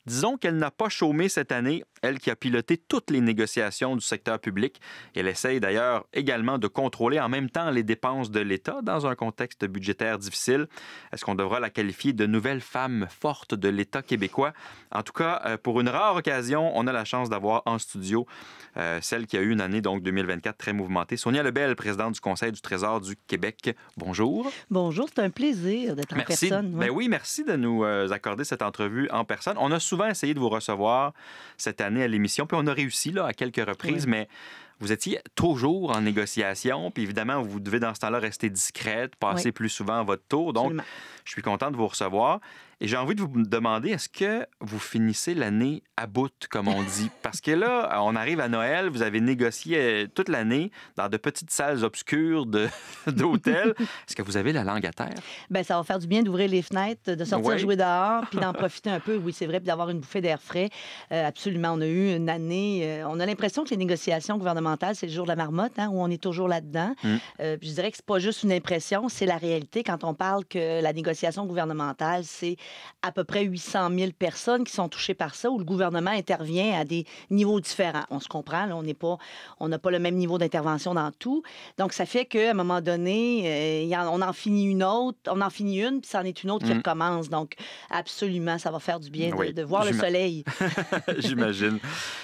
Disons qu'elle n'a pas chômé cette année, elle qui a piloté toutes les négociations du secteur public. Elle essaye d'ailleurs également de contrôler en même temps les dépenses de l'État dans un contexte budgétaire difficile. Est-ce qu'on devra la qualifier de nouvelle femme forte de l'État québécois? En tout cas, pour une rare occasion, on a la chance d'avoir en studio celle qui a eu une année donc 2024 très mouvementée. Sonia Lebel, présidente du Conseil du Trésor du Québec. Bonjour. Bonjour, c'est un plaisir d'être en personne. Ben oui, merci de nous accorder cette entrevue en personne. On a souvent essayé de vous recevoir cette année à l'émission, puis on a réussi là, à quelques reprises, mais vous étiez toujours en négociation, puis évidemment, vous devez dans ce temps-là rester discrète, passer plus souvent votre tour. Donc, Absolument. Je suis content de vous recevoir. Et j'ai envie de vous demander, est-ce que vous finissez l'année à bout, comme on dit? Parce que là, on arrive à Noël, vous avez négocié toute l'année dans de petites salles obscures d'hôtels. Est-ce que vous avez la langue à terre? Bien, ça va faire du bien d'ouvrir les fenêtres, de sortir jouer dehors, puis d'en profiter un peu, oui, c'est vrai, puis d'avoir une bouffée d'air frais. Absolument, on a eu une année... on a l'impression que les négociations gouvernementales, c'est le jour de la marmotte, hein, où on est toujours là-dedans. Puis je dirais que c'est pas juste une impression, c'est la réalité. Quand on parle que la négociation gouvernementale, c'est à peu près 800 000 personnes qui sont touchées par ça, où le gouvernement intervient à des niveaux différents. On se comprend, là, on n'a pas le même niveau d'intervention dans tout. Donc, ça fait qu'à un moment donné, on en finit une autre, on en finit une, puis c'en est une autre qui recommence. Donc, absolument, ça va faire du bien de voir le soleil. J'imagine.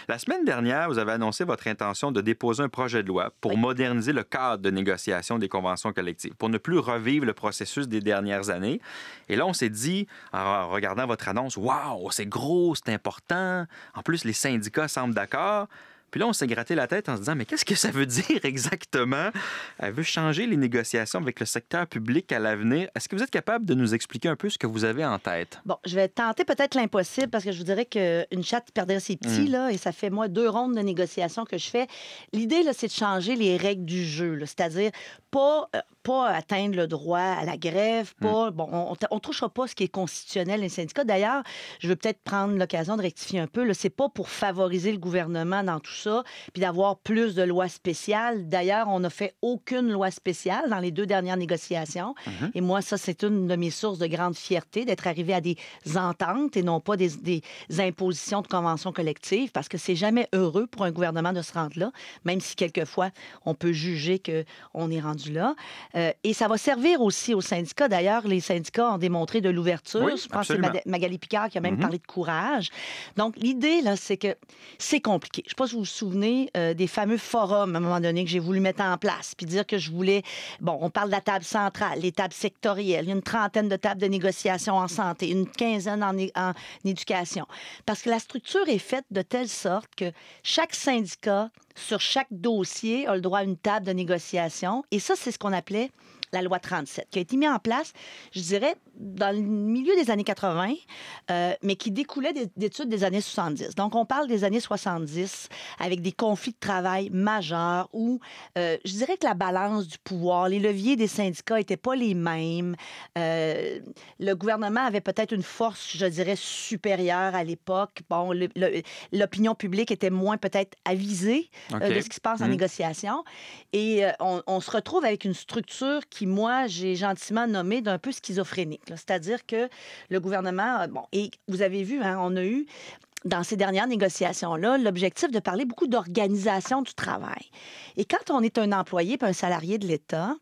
La semaine dernière, vous avez annoncé votre intention de déposer un projet de loi pour moderniser le cadre de négociation des conventions collectives, pour ne plus revivre le processus des dernières années. Et là, on s'est dit, en regardant votre annonce, « Wow, c'est gros, c'est important. En plus, les syndicats semblent d'accord. » Puis là, on s'est gratté la tête en se disant, mais qu'est-ce que ça veut dire exactement? Elle veut changer les négociations avec le secteur public à l'avenir. Est-ce que vous êtes capable de nous expliquer un peu ce que vous avez en tête? Bon, je vais tenter peut-être l'impossible parce que je vous dirais qu'une chatte perdrait ses petits, là, et ça fait, moi, 2 rondes de négociations que je fais. L'idée, là, c'est de changer les règles du jeu, là, c'est-à-dire pas atteindre le droit à la grève, on ne touchera pas ce qui est constitutionnel les syndicats. D'ailleurs, je veux peut-être prendre l'occasion de rectifier un peu, là, c'est pas pour favoriser le gouvernement dans tout ça, puis d'avoir plus de lois spéciales. D'ailleurs, on n'a fait aucune loi spéciale dans les 2 dernières négociations. Et moi, ça, c'est une de mes sources de grande fierté, d'être arrivé à des ententes et non pas des impositions de conventions collectives, parce que c'est jamais heureux pour un gouvernement de se rendre là, même si quelquefois, on peut juger qu'on est rendu là. Et ça va servir aussi aux syndicats. D'ailleurs, les syndicats ont démontré de l'ouverture. Oui, je pense absolument. que c'est Magali Picard qui a même parlé de courage. Donc, l'idée, là, c'est que c'est compliqué. Je ne sais pas si vous vous souvenez des fameux forums, à un moment donné, que j'ai voulu mettre en place, puis dire que je voulais... Bon, on parle de la table centrale, les tables sectorielles, il y a une 30aine de tables de négociation en santé, une 15aine en éducation. Parce que la structure est faite de telle sorte que chaque syndicat, sur chaque dossier, a le droit à une table de négociation. Et ça, c'est ce qu'on appelait la loi 37, qui a été mise en place, je dirais, dans le milieu des années 80, mais qui découlait d'études des années 70. Donc, on parle des années 70 avec des conflits de travail majeurs où, je dirais que la balance du pouvoir, les leviers des syndicats n'étaient pas les mêmes. Le gouvernement avait peut-être une force, je dirais, supérieure à l'époque. Bon, l'opinion publique était moins peut-être avisée de ce qui se passe en négociation. Et on se retrouve avec une structure qui, moi, j'ai gentiment nommé d'un peu schizophrénique. C'est-à-dire que le gouvernement... Bon, et vous avez vu, hein, on a eu, dans ces dernières négociations-là, l'objectif de parler beaucoup d'organisation du travail. Et quand on est un employé puis un salarié de l'État,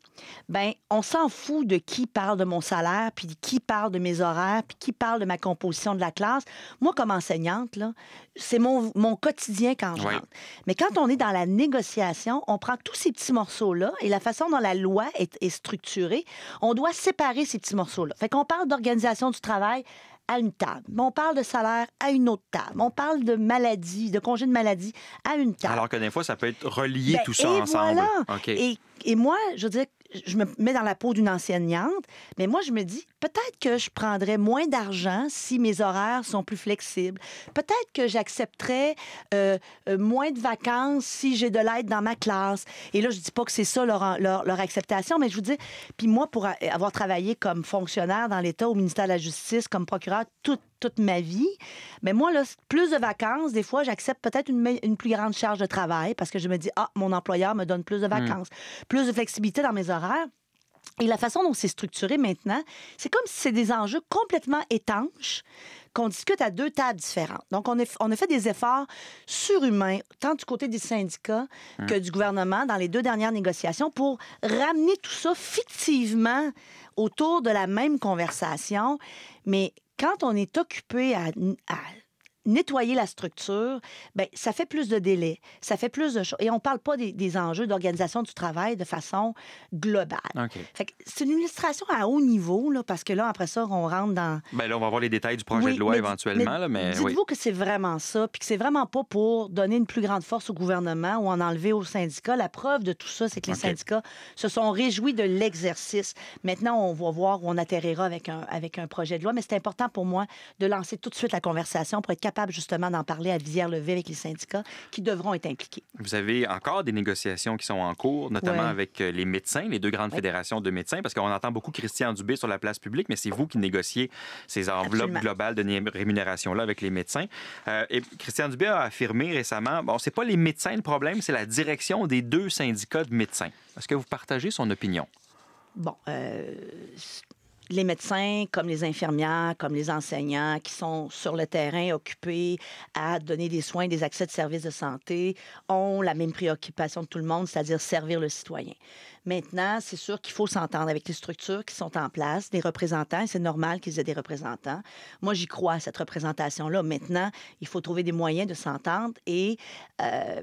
ben on s'en fout de qui parle de mon salaire, puis qui parle de mes horaires, puis qui parle de ma composition de la classe. Moi, comme enseignante, là, c'est mon quotidien quand je rentre. Mais quand on est dans la négociation, on prend tous ces petits morceaux-là et la façon dont la loi est structurée, on doit séparer ces petits morceaux-là. Fait qu'on parle d'organisation du travail à une table. On parle de salaire à une autre table. On parle de maladie, de congé de maladie à une table. Alors que des fois, ça peut être relié tout ça ensemble. Voilà. Okay. Et moi, je veux dire, je me mets dans la peau d'une enseignante, mais moi, je me dis, peut-être que je prendrais moins d'argent si mes horaires sont plus flexibles. Peut-être que j'accepterais moins de vacances si j'ai de l'aide dans ma classe. Et là, je dis pas que c'est ça leur acceptation, mais je vous dis, puis moi, pour avoir travaillé comme fonctionnaire dans l'État, au ministère de la Justice, comme procureur, toute ma vie, mais moi, là, plus de vacances, des fois, j'accepte peut-être une plus grande charge de travail parce que je me dis, mon employeur me donne plus de vacances, plus de flexibilité dans mes horaires. Et la façon dont c'est structuré maintenant, c'est comme si c'est des enjeux complètement étanches qu'on discute à deux tables différentes. Donc, on a fait des efforts surhumains, tant du côté des syndicats que du gouvernement dans les 2 dernières négociations pour ramener tout ça fictivement autour de la même conversation. Mais quand on est occupé à nettoyer la structure, bien, ça fait plus de délais, ça fait plus de choses. Et on ne parle pas des enjeux d'organisation du travail de façon globale. OK. Fait que c'est une illustration à haut niveau, là, parce que là, après ça, on rentre dans... Bien, là, on va voir les détails du projet de loi éventuellement. Mais dites-vous que c'est vraiment ça, puis que c'est vraiment pas pour donner une plus grande force au gouvernement ou en enlever aux syndicats. La preuve de tout ça, c'est que les syndicats se sont réjouis de l'exercice. Maintenant, on va voir où on atterrira avec un projet de loi, mais c'est important pour moi de lancer tout de suite la conversation pour être capable justement d'en parler à visière levée avec les syndicats qui devront être impliqués. Vous avez encore des négociations qui sont en cours, notamment avec les médecins, les 2 grandes fédérations de médecins, parce qu'on entend beaucoup Christian Dubé sur la place publique, mais c'est vous qui négociez ces enveloppes globales de rémunération-là avec les médecins. Et Christian Dubé a affirmé récemment, bon, c'est pas les médecins le problème, c'est la direction des 2 syndicats de médecins. Est-ce que vous partagez son opinion? Bon, les médecins, comme les infirmières, comme les enseignants qui sont sur le terrain occupés à donner des soins, des accès de services de santé, ont la même préoccupation de tout le monde, c'est-à-dire servir le citoyen. Maintenant, c'est sûr qu'il faut s'entendre avec les structures qui sont en place, des représentants, et c'est normal qu'ils aient des représentants. Moi, j'y crois à cette représentation-là. Maintenant, il faut trouver des moyens de s'entendre et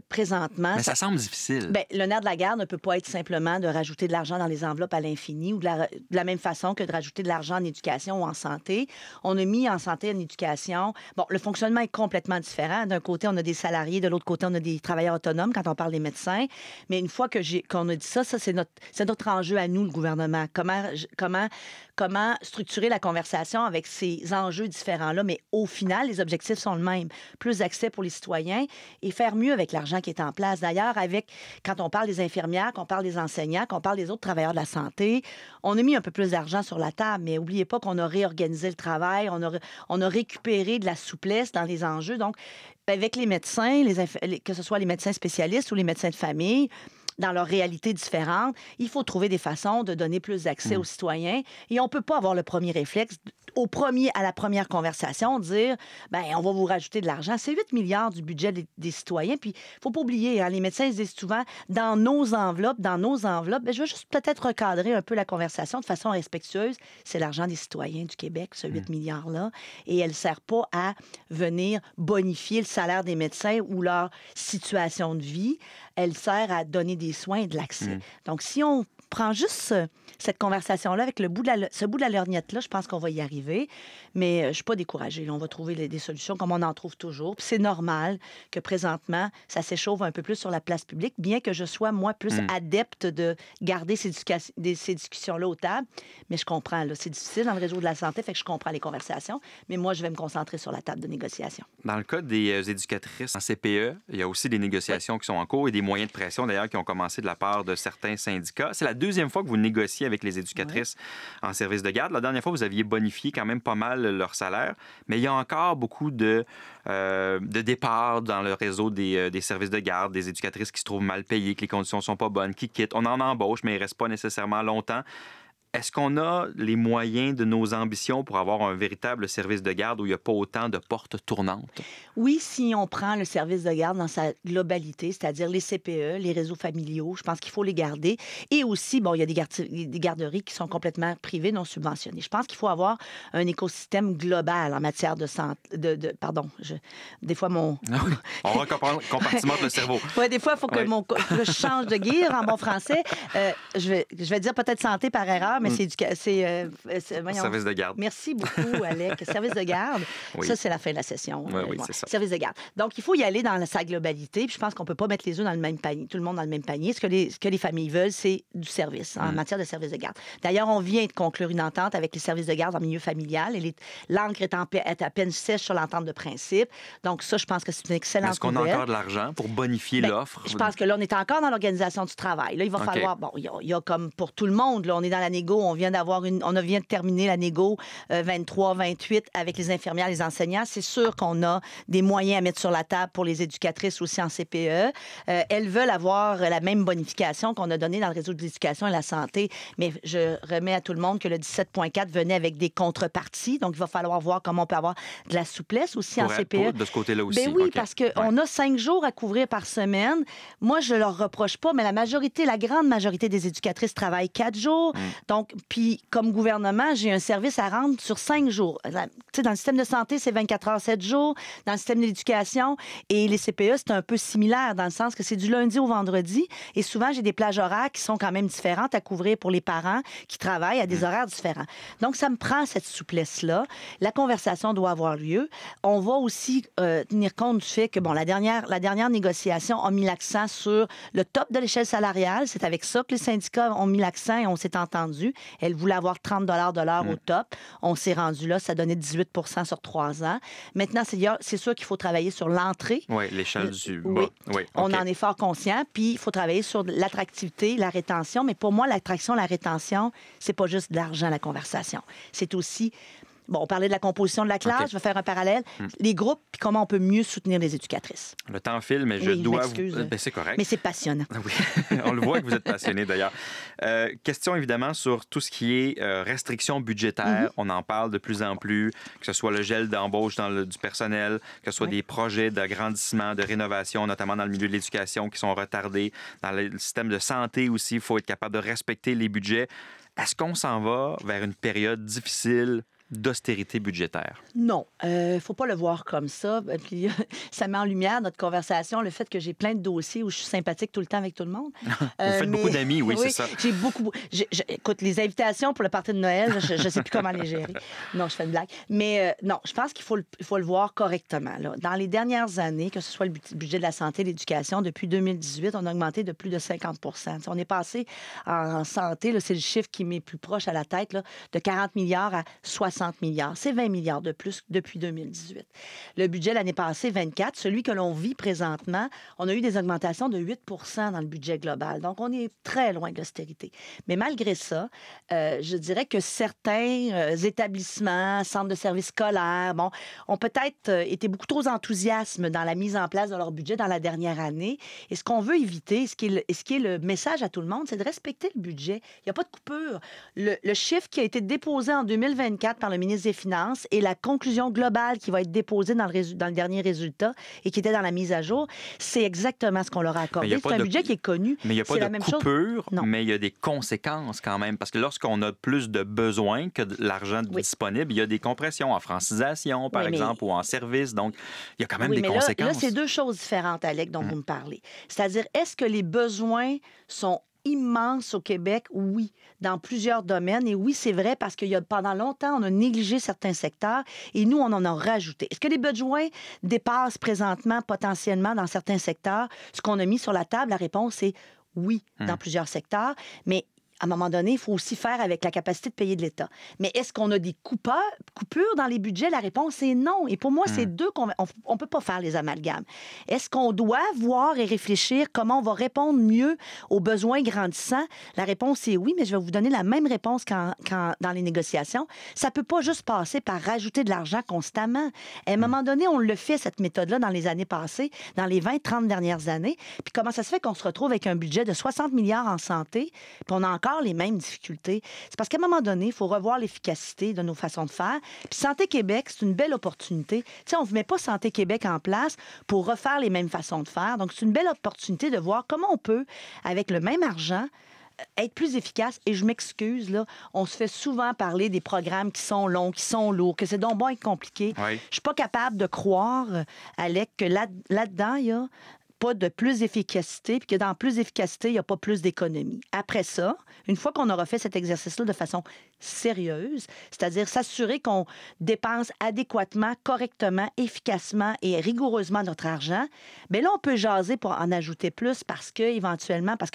présentement... Mais ça semble difficile. Bien, le nerf de la guerre ne peut pas être simplement de rajouter de l'argent dans les enveloppes à l'infini ou de la même façon que de rajouter de l'argent en éducation ou en santé. On a mis en santé et en éducation... Bon, le fonctionnement est complètement différent. D'un côté, on a des salariés, de l'autre côté, on a des travailleurs autonomes quand on parle des médecins. Mais une fois qu'on a dit ça, c'est notre enjeu à nous, le gouvernement. Comment structurer la conversation avec ces enjeux différents-là. Mais au final, les objectifs sont le même. Plus d'accès pour les citoyens et faire mieux avec l'argent qui est en place. D'ailleurs, quand on parle des infirmières, qu'on parle des enseignants, qu'on parle des autres travailleurs de la santé, on a mis un peu plus d'argent sur la table. Mais n'oubliez pas qu'on a réorganisé le travail, on a récupéré de la souplesse dans les enjeux. Donc, avec les médecins, que ce soit les médecins spécialistes ou les médecins de famille, dans leurs réalités différentes, il faut trouver des façons de donner plus d'accès aux citoyens. Et on ne peut pas avoir le premier réflexe, à la première conversation, dire ben on va vous rajouter de l'argent. C'est 8 milliards du budget des citoyens. Puis, il ne faut pas oublier, les médecins disent souvent, dans nos enveloppes, ben, je veux juste peut-être recadrer un peu la conversation de façon respectueuse. C'est l'argent des citoyens du Québec, ce 8 milliards-là. Et elle ne sert pas à venir bonifier le salaire des médecins ou leur situation de vie. Elle sert à donner des soins et de l'accès. Donc, si on prend juste cette conversation-là avec ce bout de la lorgnette-là, je pense qu'on va y arriver. Mais je ne suis pas découragée. Là, on va trouver des solutions comme on en trouve toujours. Puis c'est normal que présentement, ça s'échauffe un peu plus sur la place publique, bien que je sois, moi, plus adepte de garder ces discussions-là aux tables. Mais je comprends, là, c'est difficile dans le réseau de la santé, fait que je comprends les conversations. Mais moi, je vais me concentrer sur la table de négociation. Dans le cas des éducatrices en CPE, il y a aussi des négociations qui sont en cours et des moyens de pression, d'ailleurs, qui ont commencé de la part de certains syndicats. C'est la 2e fois que vous négociez avec les éducatrices en service de garde. La dernière fois, vous aviez bonifié quand même pas mal leur salaire, mais il y a encore beaucoup de départs dans le réseau des services de garde, des éducatrices qui se trouvent mal payées, que les conditions ne sont pas bonnes, qui quittent. On en embauche, mais ils ne restent pas nécessairement longtemps. Est-ce qu'on a les moyens de nos ambitions pour avoir un véritable service de garde où il n'y a pas autant de portes tournantes? Oui, si on prend le service de garde dans sa globalité, c'est-à-dire les CPE, les réseaux familiaux, je pense qu'il faut les garder. Et aussi, bon, il y a des garderies qui sont complètement privées, non subventionnées. Je pense qu'il faut avoir un écosystème global en matière de santé. Des fois, mon... On compartimente le cerveau. Oui, des fois, il faut que je change de gear en bon français. Je vais dire peut-être santé par erreur, mais service de garde. Merci beaucoup, Alec. Service de garde, ça, c'est la fin de la session. Oui, c'est ça. Service de garde. Donc, il faut y aller dans sa globalité. Puis je pense qu'on ne peut pas mettre les œufs dans le même panier, tout le monde dans le même panier. Ce que les familles veulent, c'est du service en matière de service de garde. D'ailleurs, on vient de conclure une entente avec les services de garde en milieu familial. Et l'encre est à peine sèche sur l'entente de principe. Donc, ça, je pense que c'est une excellente nouvelle. Est-ce qu'on a encore de l'argent pour bonifier l'offre? Je pense que là, on est encore dans l'organisation du travail. Là, il va falloir... Bon, il y a comme pour tout le monde, là, on est dans la négociation négo. On vient de terminer la négo 23-28 avec les infirmières, les enseignants. C'est sûr qu'on a des moyens à mettre sur la table pour les éducatrices aussi en CPE. Elles veulent avoir la même bonification qu'on a donnée dans le réseau de l'éducation et la santé, mais je remets à tout le monde que le 17,4 venait avec des contreparties. Donc, il va falloir voir comment on peut avoir de la souplesse aussi en CPE. De ce côté-là aussi. Ben oui, parce qu'on a 5 jours à couvrir par semaine. Moi, je leur reproche pas, mais la grande majorité des éducatrices travaillent 4 jours. Donc, puis, comme gouvernement, j'ai un service à rendre sur 5 jours. Tu sais, dans le système de santé, c'est 24 heures, 7 jours. Dans le système de l'éducation et les CPE, c'est un peu similaire dans le sens que c'est du lundi au vendredi. Et souvent, j'ai des plages horaires qui sont quand même différentes à couvrir pour les parents qui travaillent à des horaires différents. Donc, ça me prend cette souplesse-là. La conversation doit avoir lieu. On va aussi tenir compte du fait que, bon, la dernière négociation a mis l'accent sur le top de l'échelle salariale. C'est avec ça que les syndicats ont mis l'accent et on s'est entendu. Elles voulaient avoir 30 de l'heure au top. On s'est rendu là. Ça donnait 18 sur 3 ans. Maintenant, c'est sûr qu'il faut travailler sur l'entrée. Oui, l'échelle du bas. Oui. Oui. On en est fort conscient. Puis, il faut travailler sur l'attractivité, la rétention. Mais pour moi, l'attraction, la rétention, c'est pas juste de l'argent, la conversation. C'est aussi... Bon, on parlait de la composition de la classe. Je vais faire un parallèle. Les groupes, puis comment on peut mieux soutenir les éducatrices. Le temps file, mais je dois... c'est correct. Mais c'est passionnant. Oui, on le voit que vous êtes passionné, d'ailleurs. Question, évidemment, sur tout ce qui est restrictions budgétaires. On en parle de plus en plus, que ce soit le gel d'embauche du personnel, que ce soit des projets d'agrandissement, de rénovation, notamment dans le milieu de l'éducation, qui sont retardés. Dans le système de santé aussi, il faut être capable de respecter les budgets. Est-ce qu'on s'en va vers une période difficile d'austérité budgétaire? Non, il ne faut pas le voir comme ça. Puis, ça met en lumière notre conversation, le fait que j'ai plein de dossiers où je suis sympathique tout le temps avec tout le monde. Vous faites beaucoup d'amis, oui, c'est ça. J'ai beaucoup... Écoute, les invitations pour le party de Noël, je ne sais plus comment les gérer. Non, je fais une blague. Mais non, je pense qu'il faut le voir correctement. Là. Dans les dernières années, que ce soit le budget de la santé et l'éducation, depuis 2018, on a augmenté de plus de 50 %. On est passé en santé, c'est le chiffre qui m'est plus proche à la tête, là, de 40 milliards à 60 milliards. C'est 20 milliards de plus depuis 2018. Le budget l'année passée, 24, celui que l'on vit présentement, on a eu des augmentations de 8 % dans le budget global. Donc, on est très loin de l'austérité. Mais malgré ça, je dirais que certains établissements, centres de services scolaires, ont peut-être été beaucoup trop enthousiastes dans la mise en place de leur budget dans la dernière année. Et ce qu'on veut éviter, ce qui est le message à tout le monde, c'est de respecter le budget. Il n'y a pas de coupure. Le chiffre qui a été déposé en 2024 par le ministre des Finances et la conclusion globale qui va être déposée dans le dernier résultat et qui était dans la mise à jour, c'est exactement ce qu'on leur a accordé. C'est un budget qui est connu. Mais il n'y a pas de coupure, mais il y a des conséquences quand même. Parce que lorsqu'on a plus de besoins que de l'argent disponible, il y a des compressions en francisation, par exemple, ou en service. Donc, il y a quand même des conséquences. Là, c'est deux choses différentes, Alec, dont vous me parlez. C'est-à-dire, est-ce que les besoins sont immense au Québec, oui, dans plusieurs domaines. Et oui, c'est vrai parce pendant longtemps, on a négligé certains secteurs et nous, on en a rajouté. Est-ce que les besoins dépassent présentement, potentiellement, dans certains secteurs, ce qu'on a mis sur la table? La réponse est oui, dans plusieurs secteurs. Mais à un moment donné, il faut aussi faire avec la capacité de payer de l'État. Mais est-ce qu'on a des coupures dans les budgets? La réponse est non. Et pour moi, c'est deux qu'on on peut pas faire les amalgames. Est-ce qu'on doit voir et réfléchir comment on va répondre mieux aux besoins grandissants? La réponse est oui, mais je vais vous donner la même réponse qu'en dans les négociations. Ça peut pas juste passer par rajouter de l'argent constamment. À un moment donné, on le fait, cette méthode-là, dans les années passées, dans les 20-30 dernières années. Puis comment ça se fait qu'on se retrouve avec un budget de 60 milliards en santé, puis on a encore les mêmes difficultés? C'est parce qu'à un moment donné, il faut revoir l'efficacité de nos façons de faire. Puis Santé Québec, c'est une belle opportunité. Tu sais, on ne met pas Santé Québec en place pour refaire les mêmes façons de faire. Donc, c'est une belle opportunité de voir comment on peut, avec le même argent, être plus efficace. Et je m'excuse, là, on se fait souvent parler des programmes qui sont longs, qui sont lourds, que c'est donc bon et compliqué. Oui. Je suis pas capable de croire, Alec, que là-dedans, il y a pas de plus d'efficacité, puis que dans plus d'efficacité, il n'y a pas plus d'économie. Après ça, une fois qu'on aura fait cet exercice-là de façon sérieuse, c'est-à-dire s'assurer qu'on dépense adéquatement, correctement, efficacement et rigoureusement notre argent, bien là, on peut jaser pour en ajouter plus parce que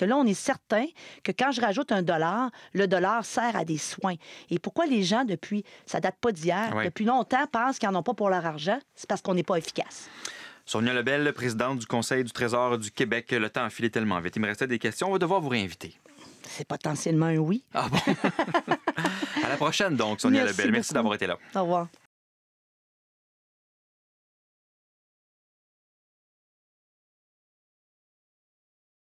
là, on est certain que quand je rajoute $1, le dollar sert à des soins. Et pourquoi les gens, ça date pas d'hier, depuis longtemps, pensent qu'ils n'en ont pas pour leur argent? C'est parce qu'on n'est pas efficace. Sonia Lebel, présidente du Conseil du Trésor du Québec. Le temps a filé tellement vite. Il me restait des questions. On va devoir vous réinviter. C'est potentiellement un oui. Ah bon? À la prochaine, donc, Sonia Merci Lebel. Merci beaucoup. d'avoir été là. Au revoir.